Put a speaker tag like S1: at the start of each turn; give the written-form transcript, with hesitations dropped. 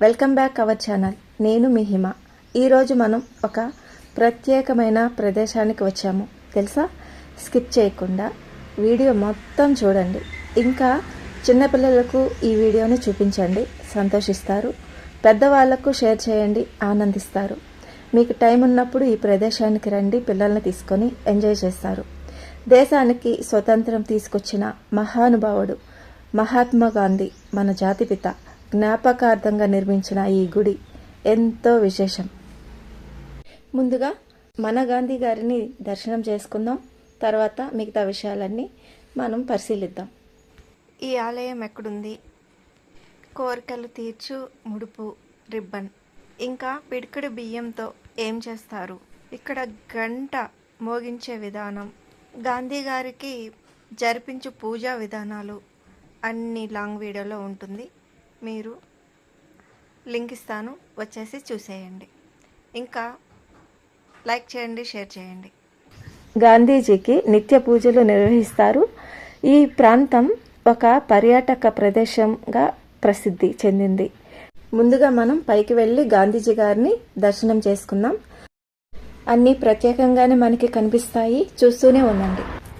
S1: Welcome back our channel. నేను మీ హిమ. ఈరోజు మనం ఒక ప్రత్యేకమైన ప్రదేశానికి వచ్చాము. తెలుసా? స్కిప్ చేయకుండా వీడియో మొత్తం చూడండి. ఇంకా చిన్నపిల్లలకు ఈ వీడియోని చూపించండి, సంతోషిస్తారు. పెద్దవాళ్లకు షేర్ చేయండి, ఆనందిస్తారు. మీకు టైం ఉన్నప్పుడు ఈ ప్రదేశానికి రండి, పిల్లల్ని తీసుకొని ఎంజాయ్ చేస్తారు. దేశానికి స్వతంత్రం తీసుకొచ్చిన మహానుభావుడు మహాత్మా గాంధీ, మన జాతిపిత, జ్ఞాపకార్థంగా నిర్మించిన ఈ గుడి ఎంతో విశేషం. ముందుగా మన గాంధీ గారిని దర్శనం చేసుకుందాం. తర్వాత మిగతా విషయాలన్నీ మనం పరిశీలిద్దాం. ఈ ఆలయం ఎక్కడుంది? కోరికలు తీర్చు ముడుపు రిబ్బన్, ఇంకా పిడికిడి బియ్యంతో ఏం చేస్తారు, ఇక్కడ గంట మోగించే విధానం, గాంధీ గారికి జరిపించు పూజా విధానాలు అన్ని లాంగ్ వీడియోలో ఉంటుంది. మీరు లింక్ ఇస్తాను, వచ్చేసి చూసేయండి. ఇంకా లైక్ చేయండి, షేర్ చేయండి. గాంధీజీకి నిత్య పూజలు నిర్వహిస్తారు. ఈ ప్రాంతం ఒక పర్యాటక ప్రదేశంగా ప్రసిద్ధి చెందింది. ముందుగా మనం పైకి వెళ్ళి గాంధీజీ గారిని దర్శనం చేసుకుందాం. అన్నీ ప్రత్యేకంగానే మనకి కనిపిస్తాయి, చూస్తూనే ఉండండి.